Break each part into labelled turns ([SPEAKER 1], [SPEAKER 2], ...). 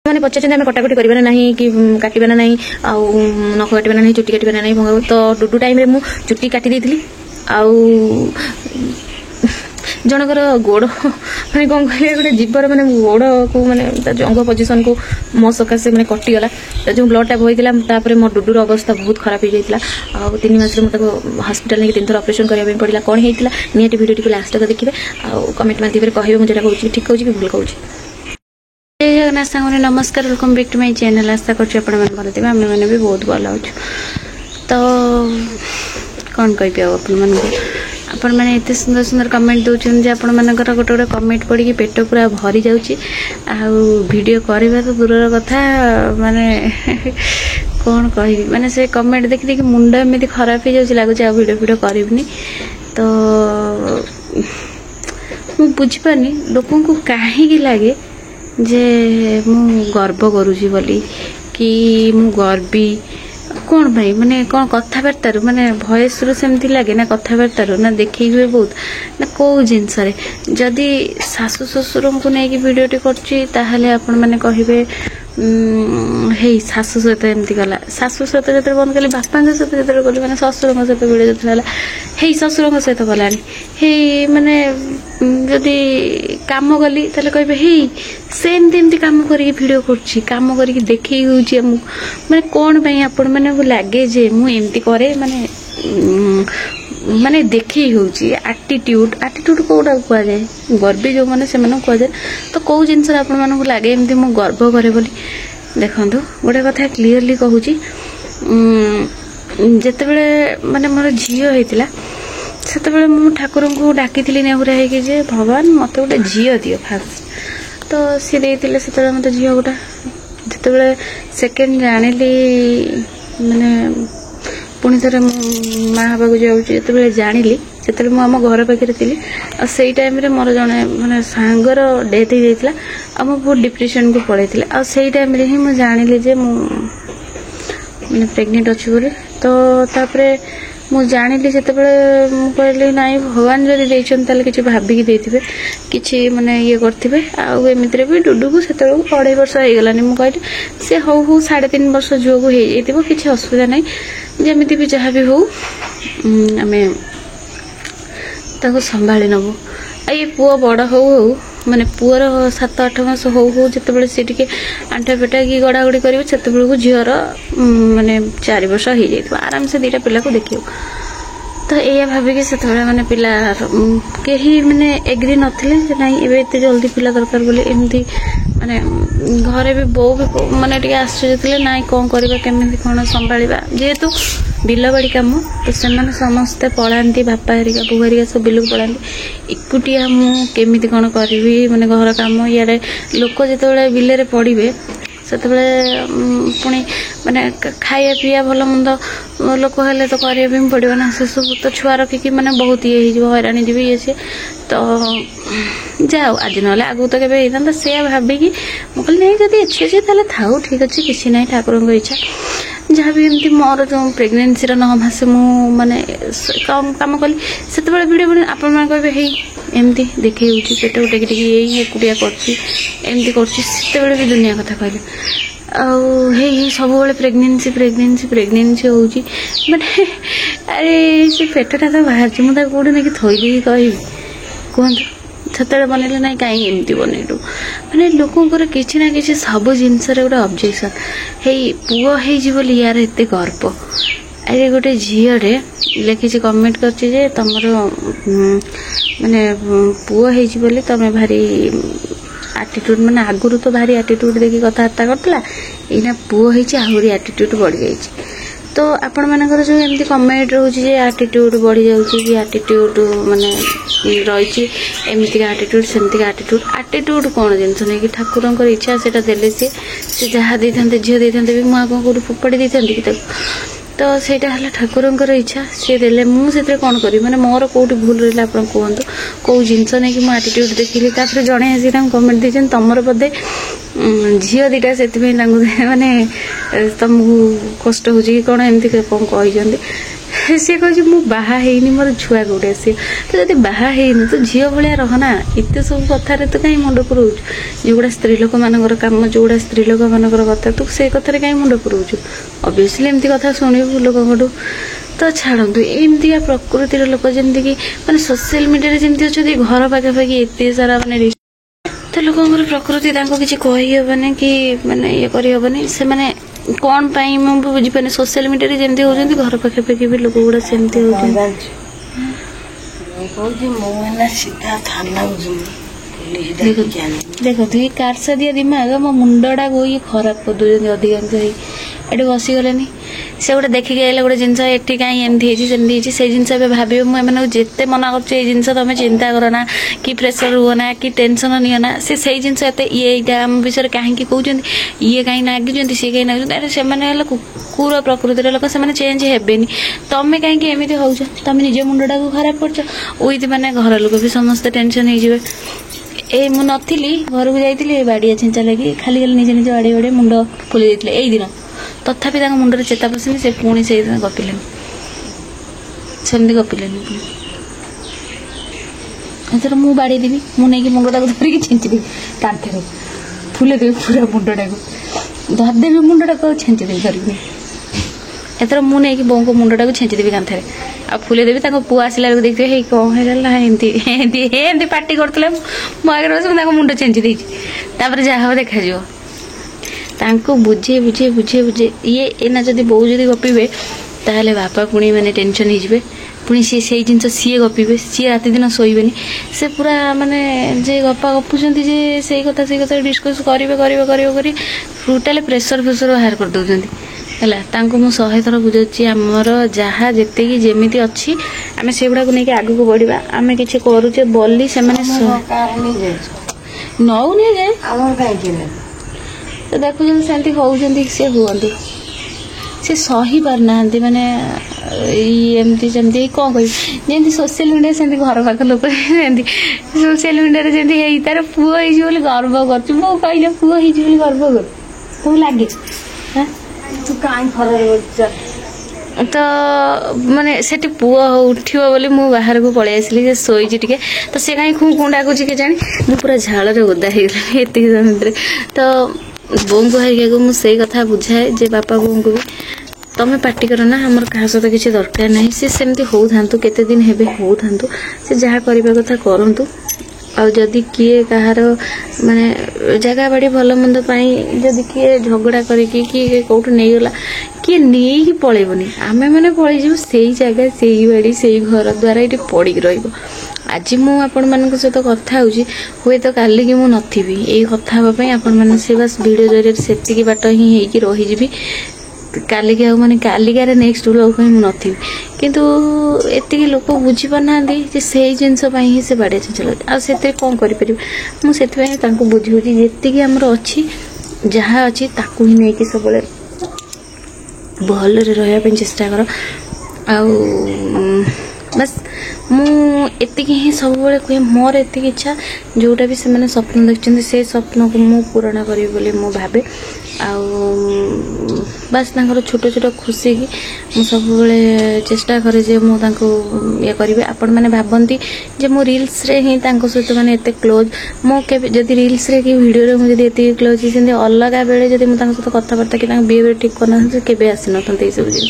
[SPEAKER 1] मैंने पचार आम कटाकटी करवा ना कि काटवा ना नख काटवा ना चुटी काटवा ना तो डुडू टाइम मु चुटी काटी देती जनकर गोड़ मैंने कौन कह गोटे जीवर मैंने गोड़ को मैंने जंग पोजिशन को मो सकाशे मैंने कटिगला जो ब्लडटा बहीला मो डुडूर अवस्था बहुत खराब हो जाता आ 3 मास मुझे हॉस्पिटल नहीं 3 थर ऑपरेशन करने पड़ा कौन होता निहाती वीडियो लास्ट तक देखिए आ कमेंट माध्यम कहे मुझे कहूँ ठीक कहूँ कि भूल कहूँ। जय जगन्नाथ सांगने नमस्कार welcome back to my channel आशा कर आम मैंने भी बहुत भल अच्छे तो कौन कह आपण मैंने एत सुंदर सुंदर कमेंट दौरान आपण मानकर गोटे गोटे कमेंट पढ़ी पेट पूरा भरी जाऊँगी वीडियो करवा तो दूर कथा माने कौन कह माने से कमेंट देखी देखी मुंड एमती खराब हो जाऊँ लगुच आ वीडियो करनी तो मुझे बुझीपानी लोक को कहीं लगे जे मु गर्व करुँची बोली कि मु गर्वी कौन भाई माने कौन कथबार्ता माने भयस रु सेमती लगे ना कथबार्ता ना देखी हुए बहुत ना कौ जिनस जदि सासु ससुर को लेकिन वीडियोटी कर मैंने कहे हे सासु सहित एमती गला सासु सहित जो बंद कली बापा सहित जो कली मैंने ससुर सहित वीडियो जो हे ससुर सहित गलानी हे माने जदि काम कली कहे हे से एमती काम करके वीडियो कम करके देखी हूँ माने कौन पाई आपण मैंने लगे जे मुझे करे माने माने देखी हूँ आटीट्यूड आटीट्यूड कौटा कह जाए गर्वी जो मैंने से कह तो कौ जिनस आप लगे एमती मु गर्व करे बोली देखो गोटे कथा क्लीयरली कहूँ जितेबले माने मोर झी होता से मु ठाकुर को डाकी नेहुरा है भगवान मत गोटे झी दियो फास्ट तो सी देते से मत झी गोटा जितेबले सेकेंड जानिली माने पुणी थे माँ हाँ जाऊँ जानिली से आम घर पाखे थी से टाइम मोर जड़े माने सांगर डेथ हो जाता आ बहुत डिप्रेशन को पड़े आ से टाइम ही मुझे जानिली जे मैंने प्रेग्नेंट अच्छी बोली तो तापरे मु जानिली से कहली नाई भगवान जदि देते किसी भाविकी देते किसी माने ये करते आमती भी डुडू को से 2.5 वर्ष हो गलानी मुझे कहली सी हूँ हूँ 3.5 वर्ष झुआ को हो किसी असुविधा ना जमी भी जहाँ भी हो आम संभाली नबू ये पुआ बड़ हो माने पुअर 7-8 मास हो जिते सी टे आंठा पेटा कि गड़ागड़ी कर झीर माने 4 वर्ष हो जाए आराम से 2टा पिला को देखियो तो या भाविकी से माने पिला कहीं माने एग्री नथिले नाई एबे एते जल्दी पिला दरकार बोली एमती माने घरे भी बो भी माने टिके आश्चर्य थे नाई कौन करबा केमिति कोन संभाळिबा जेहेतु बिलबाड़ी काम तो से समस्ते पलांती बापा हरिका बो हरिका सब बिल को पलांती एकुटिया मुझे कौन करी माने घर काम इे लोक जिते बिल पड़े से पुणी माने खाया पीया भल मंद लोक हेले तो करने पड़ो ना से सब तो छुआ रखिकी माने बहुत ये हैरानी जी ये सी तो जाओ आज ना आगू तो के से भाविकी मुझे नहीं जब अच्छी अच्छे थाऊ ठीक अच्छे किसी ना ठाकुर इच्छा जहाँ भी एमती मोर जो प्रेगनेंसी 9 मास माने कम कली से वीडियो आपण कहे हे एमती देखे पेट गुटे टी एकुटिया करमती कर भी दुनिया कथा कहले हे सब प्रेगनेंसी प्रेगनेंसी प्रेगनेंसी हो अरे से पेटा तो बाहर मुझे कौटे नहीं थोड़ी कह कहतु से बनइले ना कहीं एमती बनइलु माने लोकंर किसी ना किसी सब जिनस गोटे ऑब्जेक्शन हे पुओ हो यार एत गर्व अरे गोटे झीटे लिखी कमेंट कर तुम माने पुओ हो तुम भारी आटीट्यूड माने आगुरी तो भारी आटीट्यूड देखिए कथबार्ता करता एना पुओ आहरी आटीट्यूड बढ़ जाए तो आपण मानकर जो एमती कमेंट रोचे आटीट्यूड बढ़ी जाऊँगी कि आटीट्यूड माने रही एमती आटीट्यूड सेमती आटीट्यूड आटीट्यूड कौन जिनस नहीं कि ठाकुर इच्छा से देले सी जहाँ दे झील दे भी मुझे कौट फोपाड़ी दे तो सेटा है ठाकुर इच्छा सी देले मुझे कौन करी माने मोर कौट भूल रहा आप कहतु कौ जिनस नहीं कि मुझे आटीट्यूड देखिली तापर जड़े आसी कमेंट देते तुमर बोधे झील 2टा से माने तुमको कष्ट हो कौन एमती कौन कहते सी कह मु बाहा ହେଇନି मोर छुआ गोटे आसी तो जब बाहा ହେଇନି तो झील भाया रहना एत सब कथार तो कहीं मुंड पुराऊ जोड़ा स्त्री लोक मान कम जोड़ा स्त्री लोक मान कथा तू से कथार कहीं मुंड पुराऊ ऑब्वियसली एमती कथा शुणु लोक तो छाड़ू एमती प्रकृतिर लोक जमी कि मैंने सोशल मीडिया जमी अच्छा घर पाखापाखि एत सारा मैंने तो लोक प्रकृति किसी कहीहबनी कि माने ये करहबनी से मैंने कौन पाई मुझे बुझीपारे सोशल मीडिया जमी होती घर पाखापाखि भी लोक गुड़ा सेमती देखो ये कारसा दिया दिमाग मो मुंडा को ये खराब कर दूसरी अधिकांश ये बसीगले से गोटे देखिक आइले गोटे जिन एटी कहीं एमती से जिन भाव मुझे जिते मना कर जिन तुम चिंता करना कि प्रेसर रुहना कि टेंशन निना से जिन ये आम विषय कहीं कहते ये कहीं नागिंट सी कहीं नागिंट अरे से कुकुर प्रकृतिर लोक से चेंज हेनी तुम्हें कहीं एमती हो तुम निज मुंडा को खराब कर विथ मैंने घर लोक भी समस्ते टेंशन हो ए मु नथिली घर को जाइए बाड़िया छेचा लगी खाली खाली निजे निजे बाड़ी बाड़ी मुंड फुली जाते यही दिन तथापि मुंडे चेता पसंद से पुणी से गपिले सेमती गपिले एथर मु बाड़ी देवी मुझे मुंडा को धरिकी छेंचीदेवी कांथे फुलेदेवी पूरा मुंडा को धरदेवी मुंडा को छेंचीदेवी धरिकी एथर मुझे बों को मुंडा को छेंचीदेवी कांथे आ फुलेदेवी पुआ आसला देखते हे कौन है एमती पार्टी करते आगे बस मुंड चेंजी देपर जहाँ हम देखा बुझे बुझे बुझे बुझे ये एना जब बो जब गपे ताहले बापा पुणी मैंने टेंशन हो पुणी सी से जिन सी गपे सी राति दिन शोबे से पूरा माने जे गपा गपुंट जे से कथा डिस्कस करेंगे टोटाल प्रेसर फेसर बाहर कर दौरान है मु 100 थर बुझे आमर जहाँ जिते जमी अच्छी आम से गुड़ा नहीं आग को बढ़ा आम कि करुचे बोली से नौ नहीं जाए तो देखुन सेमती होती सी हूँ सी सही पारना माने एमती जमी कौन कह जमी सोशल मीडिया से घर पाख लोक सोशल मीडिया जमी तार पुओ हो गर्व कर कहले पुओ हो गर्व कर तुम लगे तू कहीं तो माने से पुओ उठो बोली मु बाहर को पलि आसली शोची टे तो सी कहीं खूँ खूँ डाकुची के जानी मु पूरा झाड़ ओदा हो गला तो बों को हरिका को मुझे कथा बुझाए जे बापा बों को भी तुम्हें पार्टी कर ना आमर क्या सहित किसी दरकार ना सी सेमती हो था केते दिन हेबे हो था से जहाँ करने कथा करूँ आदि किए कहार माने जगह बाड़ी भल मंद जदि किए झगड़ा करके किए कौटू नहीं गला किए नहीं पलैबनी आमे मैंने पलैजु से जगह से बाड़ी से घर द्वारा ये पड़ी रही आज मु आपण मान सहित कथा हुए तो काली की मु नथी यही कथा हाँपाई आपण मैंने से बस वीडियो जरिए से बाट ही रही कालिक माने कालिकार नेक्स्ट ब्लॉग में मुझे नथी किंतु एति लोक बुझी पारना से जिनस ही से बाड़िया चल आते कौन कर बुझे जी आमर अच्छी जहाँ अच्छी ताकू ही नहीं कि सब भल रहा चेष्टा कर आ बस मुझे ही सब कहे मोर एति इच्छा जोटा भी से स्वप्न देखते से स्वप्न को मु पूरण करी बोली मु भावे बस छोट छोट खुशी की मु सब चेष्टा करे जे मु ये करी आपण मैंने भावती जे मो रील्स रे ही सहित मैंने एत क्लोज मो जदि रील्स रे कि वीडियो रे मुझे ये क्लोज से अलग बेले जब मुझे सहित कथबार्ता कि बिहेवियर ठीक करना केवे आसी न सब जिन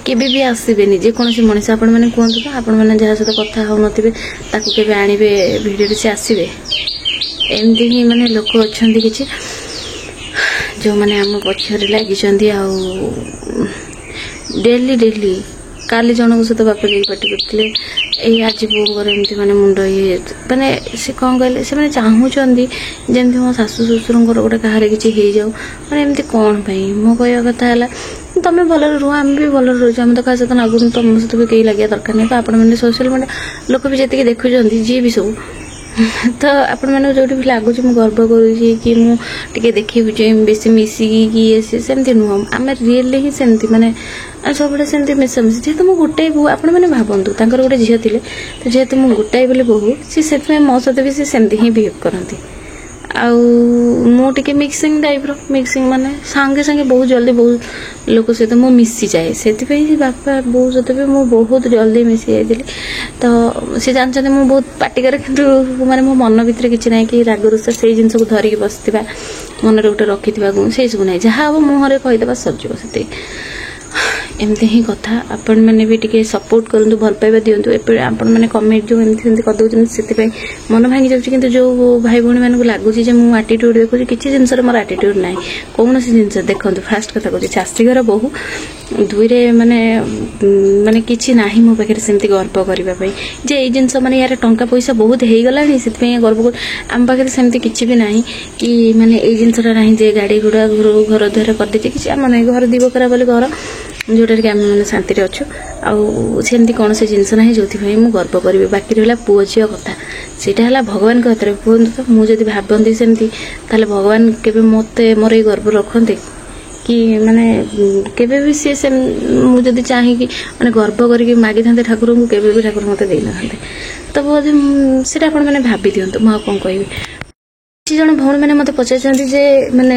[SPEAKER 1] केवे भी आसबे जेकोसी मनीष आपण मैंने कहतु तो आपण मैंने जहाँ सहित कथा हो नथिबे आणवे वीडियो से आसबे एमती ही माने लोक अच्छा कि जो मैंने आम पक्षर लगी डेली डेली काली जनक सहित बापा जी पार्टी करते आज बोर एमती माने मुंड ये माने से कौन कहले से मैंने चाहूँगी जमी मो शाशु शशुर गोटे कहार कि हो जाऊ मैंने एमती कौन पाई मो कह कथा है तुम भल रुह आम भी भल रोच आम तो क्या सहित लगुन तुम सहित भी कहीं लगे दरकार नहीं तो आपण मैंने सोशल मीडिया लोक भी जी देखुं जी भी सब तो आपण मैंने जो भी लगुच मुझे गर्व करुँगी कि मुझे देखी बेस मिसिकी कि ये सेमती नुह आम रियल ही सेमती माने सब सेमती मिसामिशी जेहतु मुझे गोटाए बहु आपण मैंने भावतु तर गोटे झील थे तो जेहतु मुझे गोटाए बोली बहु सी से मो सहित भी सेमती ही बिहेव करती मु टिके मिक्सिंग टाइप रो मिक्सिंग माने संगे संगे बहुत जल्दी बहुत लोक सहित मु मिसी जाए से बापा बो सहित भी मु बहुत जल्दी मिसी जाइली तो सी जानते मु बहुत पार्टी करे कि माने मो मन भितर किछि नै कि राग रुषा से जिनस को धरिक बसथिबा मन रे गोटे रखिथिबा गुण से सब नै जहा अब मुहरे कहिदेबा सरजिबो सेते एमती ही कथा आपण मैंने भी टिके सपोर्ट करंतु भल पाइबा दियंतु एपे आपण मैंने कमेंट जो एमती एमती कर दउछन सेति मन भांगी जाउछि किंतु जो भाई भौणी मानकु लागुछि जे मु एटीट्यूड देखुछि किछि जिंस रे मोर एटीट्यूड नै कोन से जिंस देखंतु फास्ट कथा कहछि शास्त्री घर बहु दुई रे माने माने किछि नाही मो पाखे सेमती गर्व करबा पई जे ए जिंस माने यार टंका पैसा बहुत हेई गलानी सेति पई गर्व कर हम पाखे सेमती किछि भी नाही कि माने ए जिंसटा नाही जे गाड़ी गुडा घर द्वार कर देछि किछि हम नै घर दीबो करा बोले घर जोटा कि आम मैंने शांति अच्छु आमती कौन से जिनस ना जो मुझे गर्व करी बाकी रहा पुओ झी कथा सीटा भगवान हाथ में कहतु तो मुझे भावती सेमती भगवान केवे मत मोर ये गर्व रखते कि माने केवे भी सी मुझे चाहिए माने गर्व करके मागी था ठाकुर को केवे भी ठाकुर मत दे ना तो सीटा आप मैंने भाभी दिंतु मुझे कौन कह जन भौणी मैंने मत पचार जे माने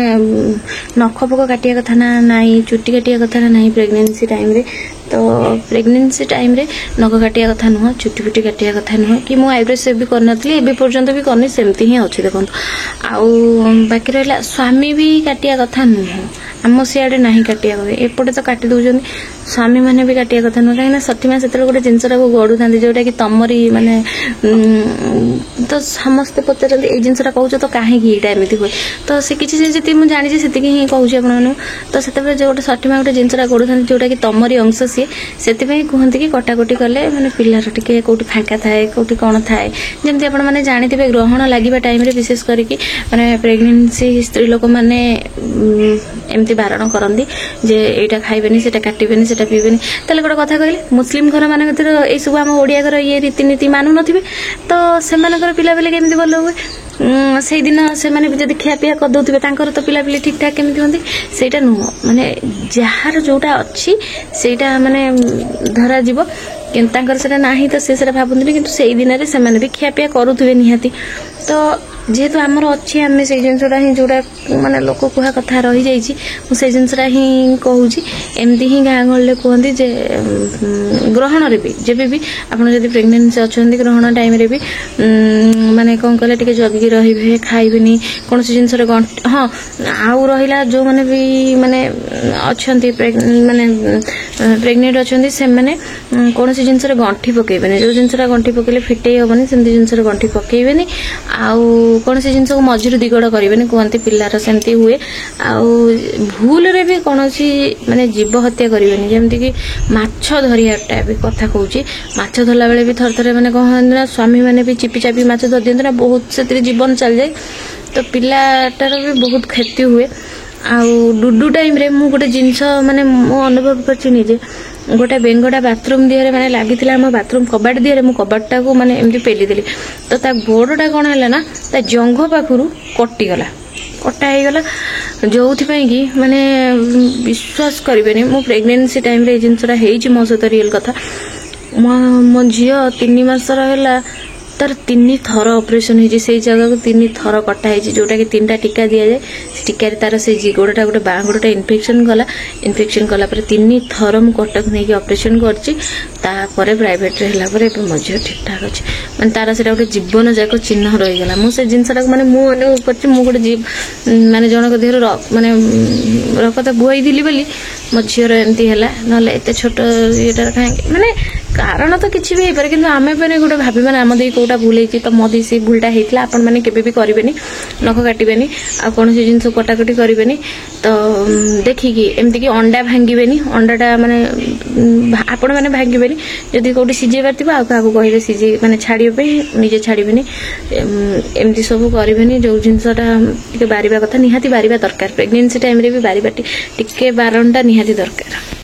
[SPEAKER 1] नख पक काटिया कथा ना नाई चुट्टी काटिया कथा ना नाई प्रेगनेंसी टाइम रे तो प्रेगनेंसी टाइम रे नख काटिया कथा नुह चुट्टी फुट्टी काटिया कथा नुह कि मु आईब्रो सेव भी करनथली एबे पर्यंत भी करनी सेमती ही अछि देखंतु आउ बाकी रहला स्वामी भी काटिया कथा नुह आम सियाडे नाही काटिया कथे एपटे तो काटी दउजन स्वामी माने भी काटिया कथा नुह काहे ना सठीमा सेतल गोटे जिंसटा को गडु थांदी जोटा कि तमरी माने तो समस्त पचारନ୍ତି ए जिंसटा कहउछ तो काहे कि एटा एमिति होय तो से किछि जेति मु जानि जे सेति ही कहउछ आपन तो सेतबे जो गोटे सठीमा गोटे जिंसटा गडु थांदी जोटा कि तमरी अंश सेति पई कहंती कि कटाकटी कले माने पिल्लार टिके कोठी फांका थाए कोठी कोन थाए जेमति आपण माने जानिथिबे ग्रहण लागिबा टाइम रे विशेष करी कि माने प्रेगनेंसी स्त्री लोक माने एमति बारण करंदी जे एटा खाइबेनी सेटा काटिबेनी सेटा पीबेनी तले गोटे कथा कहले मुस्लिम घर माने भीतर ए सब हम ओडिया घर ये रीति नीति मानु नथिबे तो सेमानकर पिला बेले केमति भलो हुए से दिन से माने जदि खिया पिया कर दउथिबे तांकर तो पिला पिली ठीक ठाक केमति होंदी सेटा नुह माने जहार जोटा अछि सेटा माने धरा जीव किंतु तांकर सेटा नाही तो से सेटा भाबुंदी किंतु सेई दिन रे से माने भी खिया पिया करूथिबे निहाती तो जेहेतु आमर अच्छी आम से जिनसा ही जोड़ा माने लोक कुहा कथा रही जाइए मुझे जिनसा ही कहूँ एमती ही गाँ गहले कहते जे ग्रहण रे भी जब भी आपड़ जब प्रेगनेंसी अच्छा ग्रहण टाइम रे भी माने कौन कहले टिके जगिकी रहिबे खाइबेनी कौन सी जिनस हाँ आउ रहिला जो माने भी माने अच्छा माने प्रेगनेंट अच्छा से माने कौन सी जिनस गंठी पकेबेनी जो जिनसा गंठी पकेले फिटे हेबनी सेमती जिनस गंठी पकेबेनी आउ कौन से जिनस को मझिर दिगड़ करेंगे कहते पिलार सेमती हुए आउ भूल रे भी कौन सी माने जीव हत्या करेंगे जमती कि माछ धरियाटा भी कथा कहूँ माछ धरला बेले भी थर थरे माने कहते ना स्वामी माने भी चिपी चापी माछ धर दिखते ना बहुत से जीवन चल जाए तो पिलाटार भी बहुत क्षति हुए आउ डुडू टाइम रे मु गोटे जिनस माने मो अनुभव करछि निजे गोटे बेंगटा बाथरूम दिहरे माने लागिथिला हम बाथरूम कबाट दिहरे मु कबाटटा को माने एमती पेली देली तो ता गोडटा कोन हैला ना ता जंघ पाखुरु कटि गला कटा हे गला जोथि पई कि माने विश्वास करिबेनी मु प्रेगनेंसी टाइम रे जिनसरा हेछि मो सहित रियल कथा मो झियो 3 मास रहला तार 3 थर ऑपरेशन है से जगह को 3 थर कटा है जोटा कि 3टा टीका दिया जाए टीका तार से गोड़टा गोटे बाँ गोड़टा इन्फेक्शन गला 3 थर मु कटक नहीं ऑपरेशन करछि तापर प्राइवेट रहला पर मझे ठीक ठाक अच्छे माने तार से गोटे जीवन जाक चिन्ह रही गला मु से जिनसटा माने मु अनुभव करछि मु गोटे जीव माने जनक देहर माने रक्त बुआई दिली बोली मो झीर एमती है ना एत छोट ये माने कारण तो किसी भी होपारे कि आम पे गोटे भावी मैंने आम दी कौटा भूल होती तो मो दी से भूलटा होता आपण मैंने केबे भी करेंगे नख काटबेनी आ कौन जिन कटाकटी करेंगे तो देखिकी एमती कि अंडा भांगेनी अंडाटा माने आपण मैंने भांगेनी जदि कौटी सीझेबार थी आ कहे सीझे माने छाड़े निजे छाड़बेनी एमती सब करेंगे जो जिनसटा बारिबा कथा निहाती बारिबा दरकार प्रेगनेंसी टाइम रे भी बारिबा टिके बारणटा निहाती दरकार।